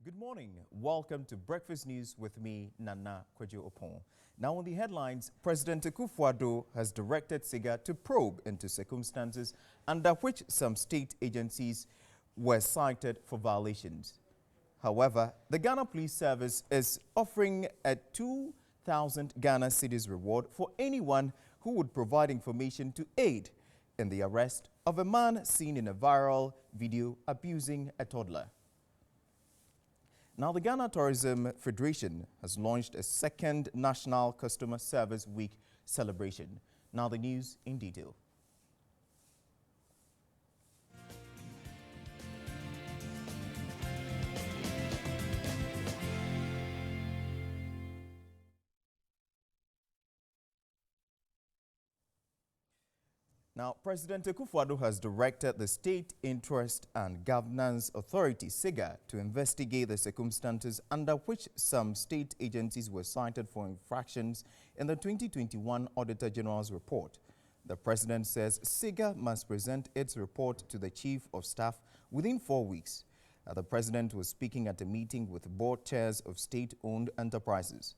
Good morning. Welcome to Breakfast News with me, Nana Kwadwo Opon. Now on the headlines, President Akufo-Addo has directed SIGA to probe into circumstances under which some state agencies were cited for violations. However, the Ghana Police Service is offering a 2,000 Ghana cedis reward for anyone who would provide information to aid in the arrest of a man seen in a viral video abusing a toddler. Now, the Ghana Tourism Federation has launched a second National Customer Service Week celebration. Now, the news in detail. Now, President Akufo-Addo has directed the State Interest and Governance Authority, SIGA, to investigate the circumstances under which some state agencies were cited for infractions in the 2021 Auditor General's report. The President says SIGA must present its report to the Chief of Staff within 4 weeks. The President was speaking at a meeting with board chairs of state-owned enterprises.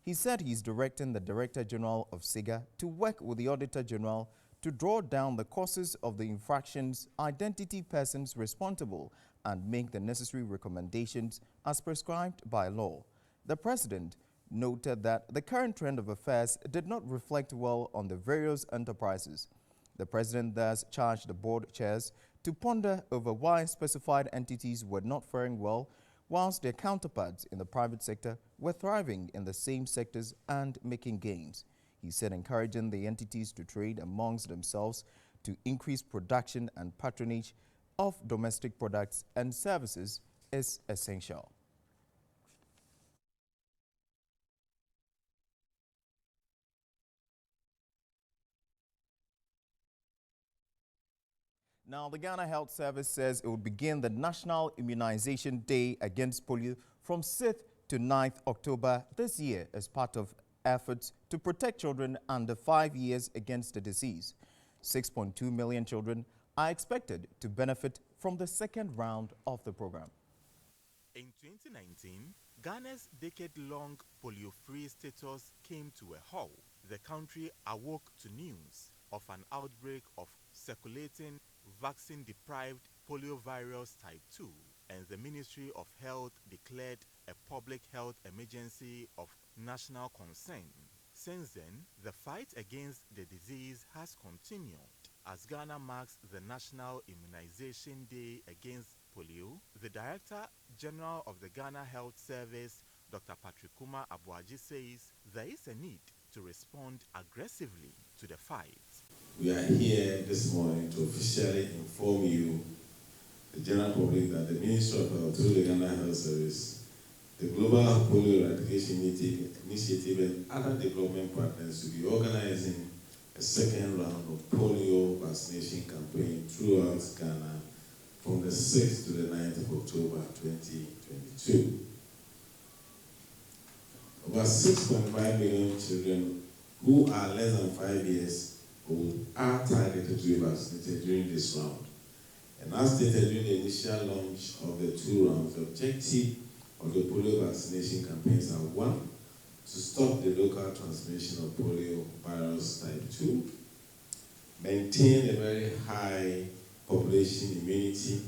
He said he's directing the Director General of SIGA to work with the Auditor General to draw down the causes of the infractions, identity persons responsible, and make the necessary recommendations as prescribed by law. The President noted that the current trend of affairs did not reflect well on the various enterprises. The President thus charged the board chairs to ponder over why specified entities were not faring well, whilst their counterparts in the private sector were thriving in the same sectors and making gains. He said encouraging the entities to trade amongst themselves to increase production and patronage of domestic products and services is essential. Now, the Ghana Health Service says it will begin the National Immunization Day against polio from 6th to 9th October this year as part of efforts to protect children under 5 years against the disease. 6.2 million children are expected to benefit from the second round of the program. In 2019, Ghana's decade-long polio-free status came to a halt. The country awoke to news of an outbreak of circulating vaccine-deprived poliovirus type 2, and the Ministry of Health declared a public health emergency of national concern. Since then, the fight against the disease has continued. As Ghana marks the National Immunization Day against polio, the Director General of the Ghana Health Service, Dr. Patrick Kuma Abuaji, says there is a need to respond aggressively to the fight. We are here this morning to officially inform you, the general public, that the Ministry of Health, through the Ghana Health Service, the Global Polio Eradication Initiative and other development partners will be organizing a second round of polio vaccination campaign throughout Ghana from the 6th to the 9th of October 2022. Over 6.5 million children who are less than 5 years old are targeted to be vaccinated during this round. And as stated during the initial launch of the 2 rounds, the objective of the polio vaccination campaigns are: 1, to stop the local transmission of polio virus type 2, maintain a very high population immunity,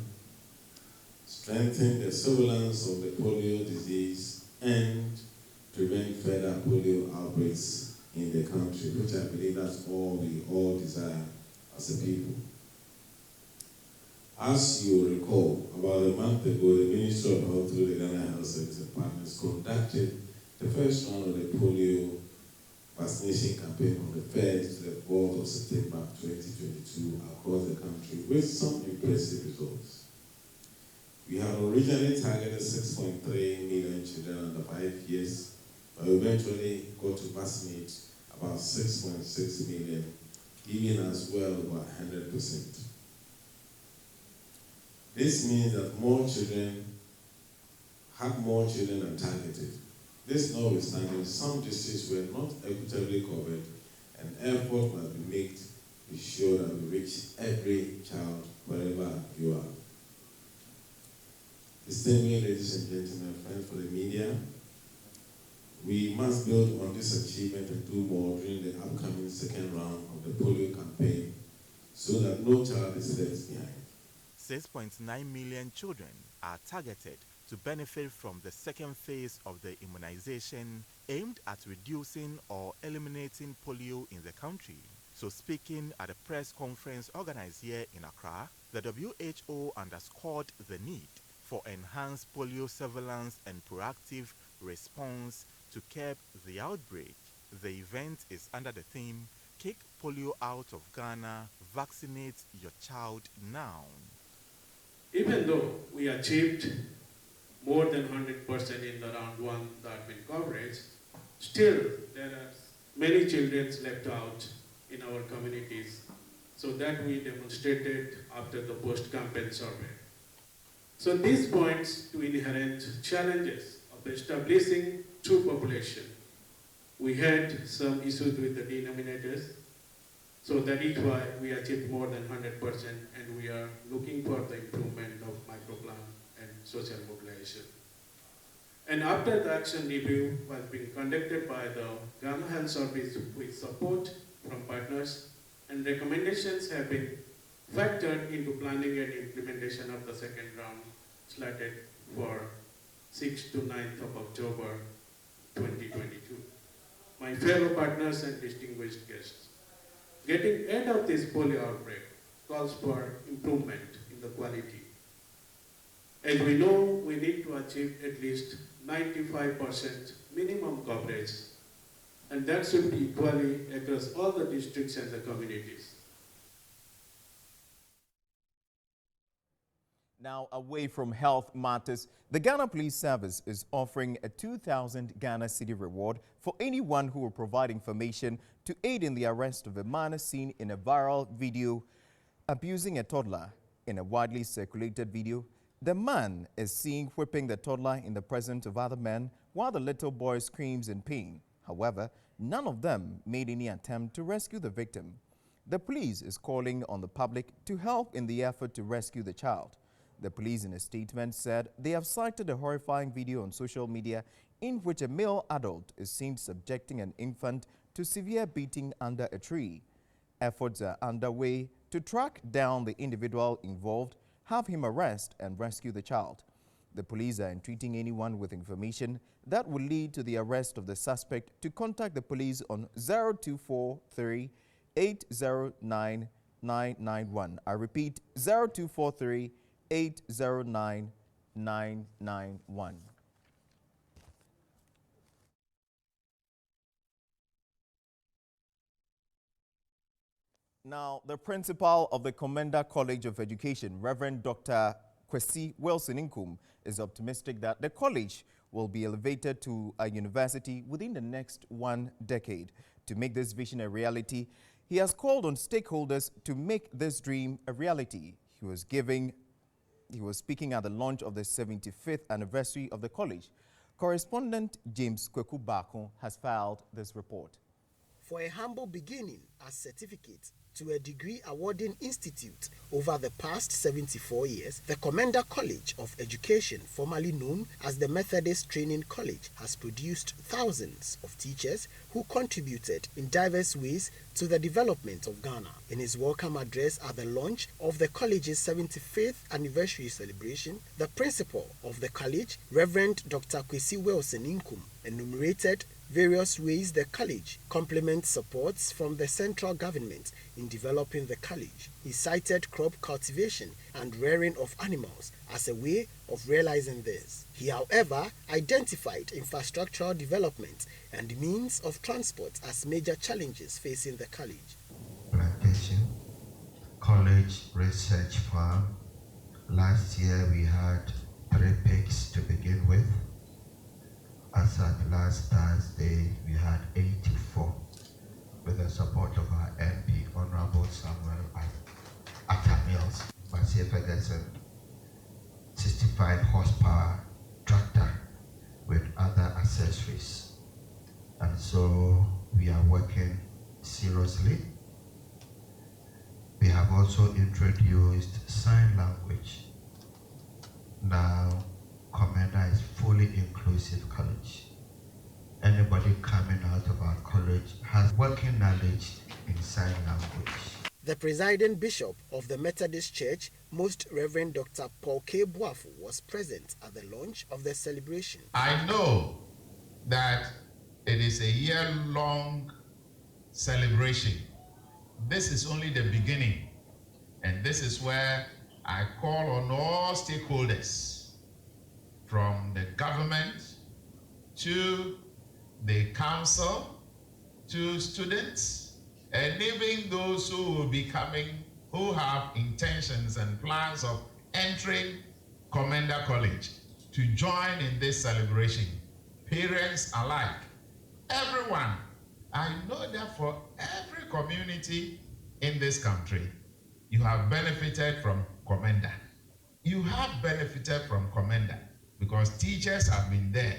strengthen the surveillance of the polio disease, and prevent further polio outbreaks in the country, which I believe that's all we all desire as a people. As you recall, about a month ago, the Ministry of Health through the Ghana Health Service and partners conducted the first round of the polio vaccination campaign from the 1st to the 4th of September 2022 across the country with some impressive results. We had originally targeted 6.3 million children under 5 years, but we eventually got to vaccinate about 6.6 million, giving us well over 100%. This means that more children than targeted. This notwithstanding, some districts were not equitably covered, and effort must be made to be sure that we reach every child wherever you are. The Distinguished ladies and gentlemen, friends for the media, we must build on this achievement and do more during the upcoming second round of the polio campaign so that no child is left behind. 6.9 million children are targeted to benefit from the second phase of the immunization aimed at reducing or eliminating polio in the country. So speaking at a press conference organized here in Accra, the WHO underscored the need for enhanced polio surveillance and proactive response to curb the outbreak. The event is under the theme, Kick Polio Out of Ghana, Vaccinate Your Child Now. Even though we achieved more than 100% in the round one admin coverage, still there are many children left out in our communities, so that we demonstrated after the post-campaign survey. So this points to inherent challenges of establishing true population. We had some issues with the denominators, so that is why we achieved more than 100%, and we are looking for the improvement of microplan and social mobilization. And after the action review was being conducted by the Ghana Health Service with support from partners, and recommendations have been factored into planning and implementation of the second round slated for 6th to 9th of October 2022. My fellow partners and distinguished guests, getting ahead of this polio outbreak calls for improvement in the quality. As we know, we need to achieve at least 95% minimum coverage, and that should be equally across all the districts and the communities. Now, away from health matters, the Ghana Police Service is offering a 2,000 Ghana Cedi reward for anyone who will provide information to aid in the arrest of a man seen in a viral video abusing a toddler. In a widely circulated video, the man is seen whipping the toddler in the presence of other men while the little boy screams in pain. However, none of them made any attempt to rescue the victim. The police is calling on the public to help in the effort to rescue the child. The police in a statement said they have cited a horrifying video on social media in which a male adult is seen subjecting an infant to severe beating under a tree. Efforts are underway to track down the individual involved, have him arrest and rescue the child. The police are entreating anyone with information that will lead to the arrest of the suspect to contact the police on 0243 809 991. I repeat, 0243 809 991. Now, the principal of the Commander College of Education, Reverend Dr. Kwesi Wilson-Inkum, is optimistic that the college will be elevated to a university within the next 1 decade. To make this vision a reality, he has called on stakeholders to make this dream a reality. He was speaking at the launch of the 75th anniversary of the college. Correspondent James Kweku Bakon has filed this report. For a humble beginning as certificate to a degree awarding institute over the past 74 years, the Commander College of Education, formerly known as the Methodist Training College, has produced thousands of teachers who contributed in diverse ways to the development of Ghana. In his welcome address at the launch of the college's 75th anniversary celebration, the principal of the college, Reverend Dr. Kwesi Wilson-Inkum, enumerated various ways the college complements supports from the central government in developing the college. He cited crop cultivation and rearing of animals as a way of realizing this. He, however, identified infrastructural development and means of transport as major challenges facing the college. Plantation, college research farm. Last year we had 3 pigs to begin with. As at last Thursday, we had 84 with the support of our MP, Honorable Samuel Atamils, Marcia Ferguson, 65 horsepower tractor with other accessories. And so we are working seriously. We have also introduced sign language. Now, very inclusive college. Anybody coming out of our college has working knowledge in sign language. The presiding bishop of the Methodist Church, Most Reverend Dr. Paul K. Boafo, was present at the launch of the celebration. I know that it is a year-long celebration. This is only the beginning, and this is where I call on all stakeholders, from the government to the council to students, and even those who will be coming, who have intentions and plans of entering Commander College, to join in this celebration. Parents alike, everyone. I know that for every community in this country, you have benefited from Commander. You have benefited from Commander because teachers have been there,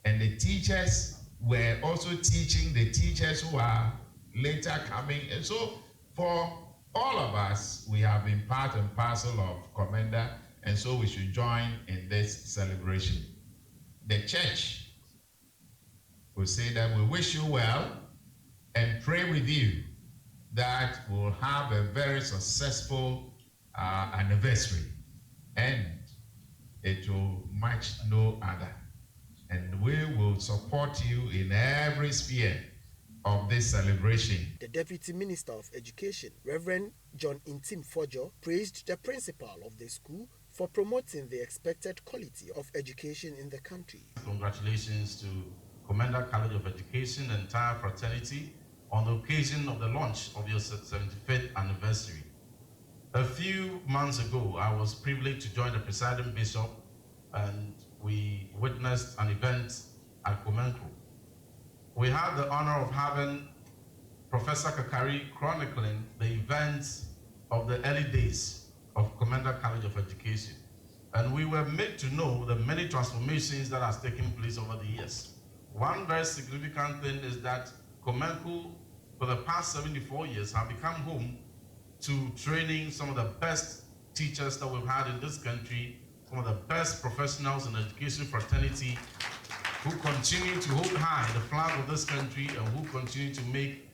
and the teachers were also teaching the teachers who are later coming. And so for all of us, we have been part and parcel of Commander, and so we should join in this celebration. The church will say that we wish you well and pray with you that we'll have a very successful anniversary, and it will match no other. And we will support you in every sphere of this celebration. The Deputy Minister of Education, Reverend John Intim Fojo, praised the principal of the school for promoting the expected quality of education in the country. Congratulations to Commander College of Education, the entire fraternity, on the occasion of the launch of your 75th anniversary. A few months ago, I was privileged to join the presiding bishop, and we witnessed an event at Komenko. We had the honor of having Professor Kakari chronicling the events of the early days of Commander College of Education. And we were made to know the many transformations that has taken place over the years. One very significant thing is that Komenko, for the past 74 years, have become home to training some of the best teachers that we've had in this country, some of the best professionals in the education fraternity, who continue to hold high the flag of this country and who continue to make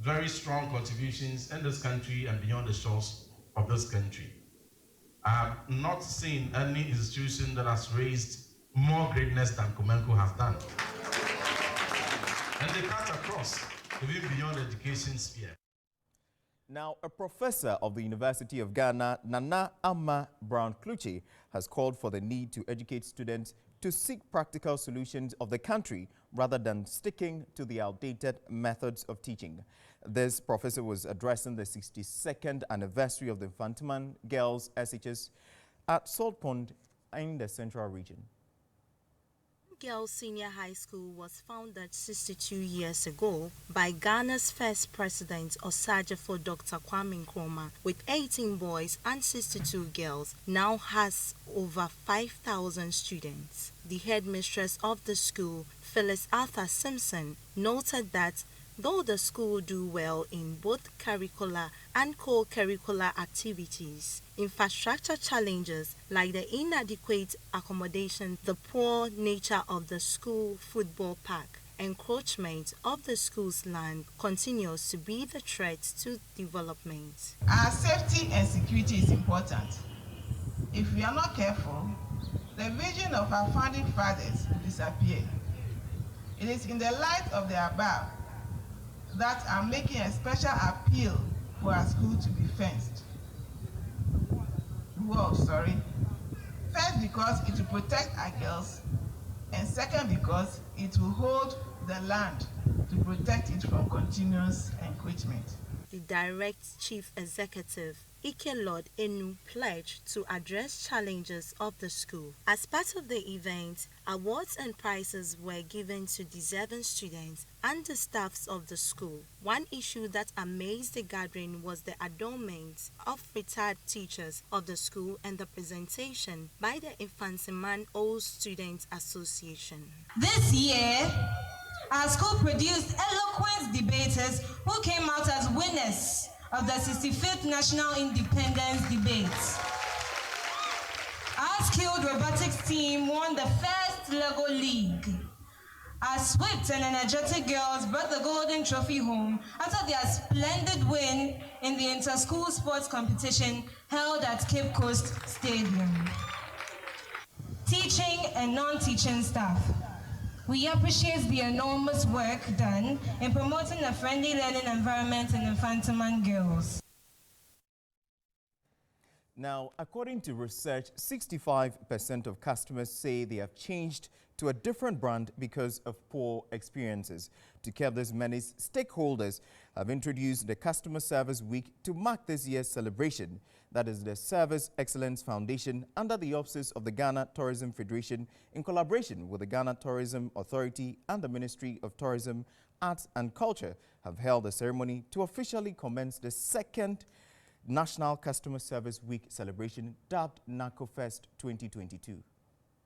very strong contributions in this country and beyond the shores of this country. I have not seen any institution that has raised more greatness than Komenko has done. And they cut across, even beyond the education sphere. Now, a professor of the University of Ghana, Nana Ama Brown-Kluchi, has called for the need to educate students to seek practical solutions of the country rather than sticking to the outdated methods of teaching. This professor was addressing the 62nd anniversary of the Infantiman Girls SHS at Salt Pond in the Central Region. Girls Senior High School was founded 62 years ago by Ghana's first president, Osajefo Dr. Kwame Nkrumah, with 18 boys and 62 girls, now has over 5,000 students. The headmistress of the school, Phyllis Arthur Simpson, noted that though the school do well in both curricular and co-curricular activities, infrastructure challenges like the inadequate accommodation, the poor nature of the school football park, encroachment of the school's land continues to be the threat to development. Our safety and security is important. If we are not careful, the vision of our founding fathers will disappear. It is in the light of the above that I'm making a special appeal for our school to be fenced. First, because it will protect our girls, and second, because it will hold the land to protect it from continuous encroachment. The direct chief executive, Ike Lord Enu, pledged to address challenges of the school. As part of the event, awards and prizes were given to deserving students and the staffs of the school. One issue that amazed the gathering was the adornment of retired teachers of the school and the presentation by the Infantiman Old Students Association. This year, our school produced eloquent debaters who came out as winners of the 65th National Independence Debates. our skilled robotics team won the first Lego League. Our swift and energetic girls brought the golden trophy home after their splendid win in the inter-school sports competition held at Cape Coast Stadium. Teaching and non-teaching staff. We appreciate the enormous work done in promoting a friendly learning environment in Infantoman girls. Now, according to research, 65% of customers say they have changed to a different brand because of poor experiences. To curb this menace, stakeholders have introduced the Customer Service Week to mark this year's celebration. That is the Service Excellence Foundation, under the auspices of the Ghana Tourism Federation, in collaboration with the Ghana Tourism Authority and the Ministry of Tourism, Arts and Culture, have held a ceremony to officially commence the second National Customer Service Week celebration, dubbed Bkfsl 2022.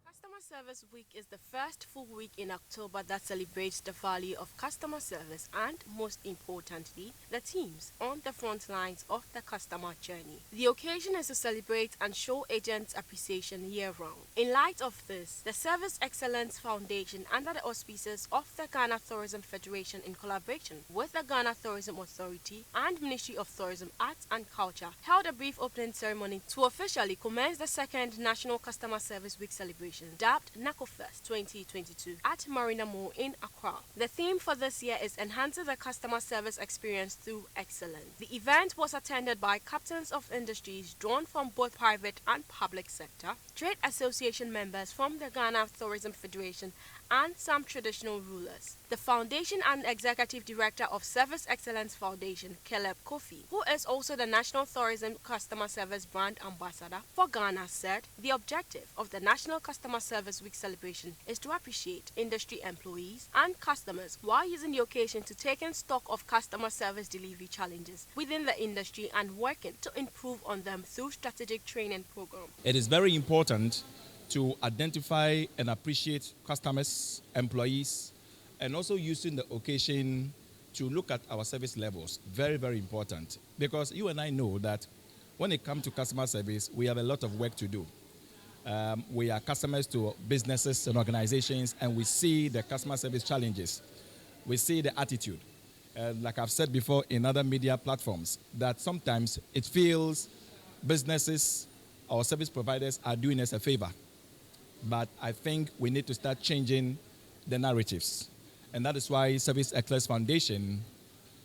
Customer Service Week is the first full week in October that celebrates the value of customer service and, most importantly, the teams on the front lines of the customer journey. The occasion is to celebrate and show agents' appreciation year-round. In light of this, the Service Excellence Foundation, under the auspices of the Ghana Tourism Federation in collaboration with the Ghana Tourism Authority and Ministry of Tourism, Arts and Culture, held a brief opening ceremony to officially commence the second National Customer Service Week celebration, dubbed Bkfsl 2022 at Marina Mall in Accra. The theme for this year is enhancing the customer service experience through excellence. The event was attended by captains of industries drawn from both private and public sector, trade association members from the Ghana Tourism Federation, and some traditional rulers. The foundation and executive director of Service Excellence Foundation, Caleb Kofi, who is also the National Tourism Customer Service Brand Ambassador for Ghana, said the objective of the National Customer Service Week celebration is to appreciate industry employees and customers while using the occasion to take in stock of customer service delivery challenges within the industry and working to improve on them through strategic training programs. It is very important to identify and appreciate customers, employees, and also using the occasion to look at our service levels. Very, very important. Because you and I know that when it comes to customer service, we have a lot of work to do. We are customers to businesses and organizations, and we see the customer service challenges. We see the attitude. Like I've said before in other media platforms, that sometimes it feels businesses or service providers are doing us a favor. But I think we need to start changing the narratives. And that is why Service Excellence Foundation,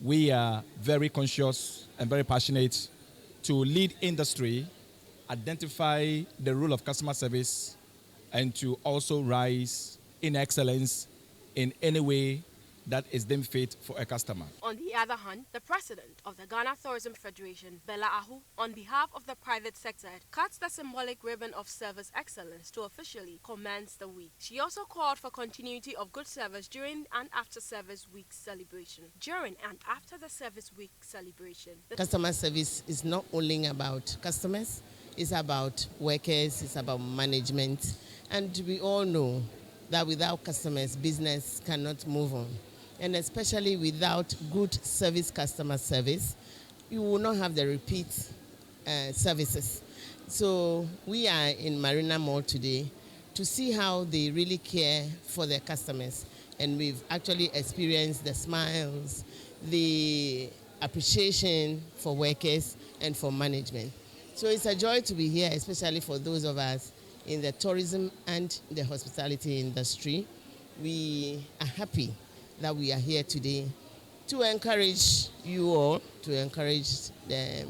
we are very conscious and very passionate to lead industry, identify the role of customer service, and to also rise in excellence in any way that is deemed fit for a customer. On the other hand, the president of the Ghana Tourism Federation, Bella Ahu, on behalf of the private sector, cuts the symbolic ribbon of service excellence to officially commence the week. She also called for continuity of good service during and after Service Week celebration. During and after the Service Week celebration, customer service is not only about customers, it's about workers, it's about management, and we all know that without customers, business cannot move on. And especially without good customer service, you will not have the repeat services. So we are in Marina Mall today to see how they really care for their customers. And we've actually experienced the smiles, the appreciation for workers and for management. So it's a joy to be here, especially for those of us in the tourism and the hospitality industry. We are happy that we are here today to encourage you all, to encourage the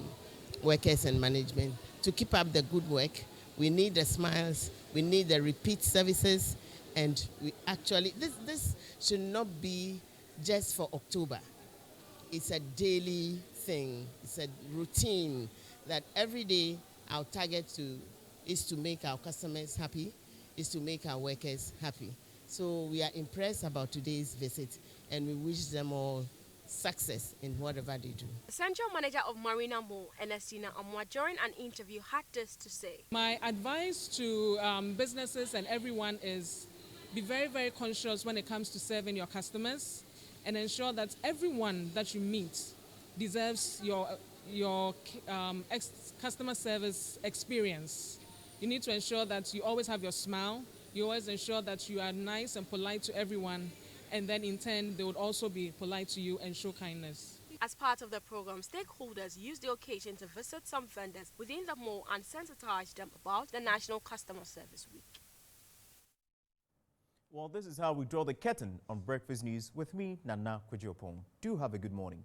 workers and management to keep up the good work. We need the smiles, we need the repeat services, and we actually, this should not be just for October. It's a daily thing, it's a routine that every day our target is to make our customers happy, is to make our workers happy. So we are impressed about today's visit, and we wish them all success in whatever they do. The Central Manager of Marina Mall, Ernestina Amwa, during an interview, had this to say. My advice to businesses and everyone is be very, very conscious when it comes to serving your customers, and ensure that everyone that you meet deserves your customer service experience. You need to ensure that you always have your smile. You always ensure that you are nice and polite to everyone. And then in turn, they would also be polite to you and show kindness. As part of the program, stakeholders used the occasion to visit some vendors within the mall and sensitize them about the National Customer Service Week. Well, this is how we draw the curtain on Breakfast News with me, Nana Kwejiopong. Do have a good morning.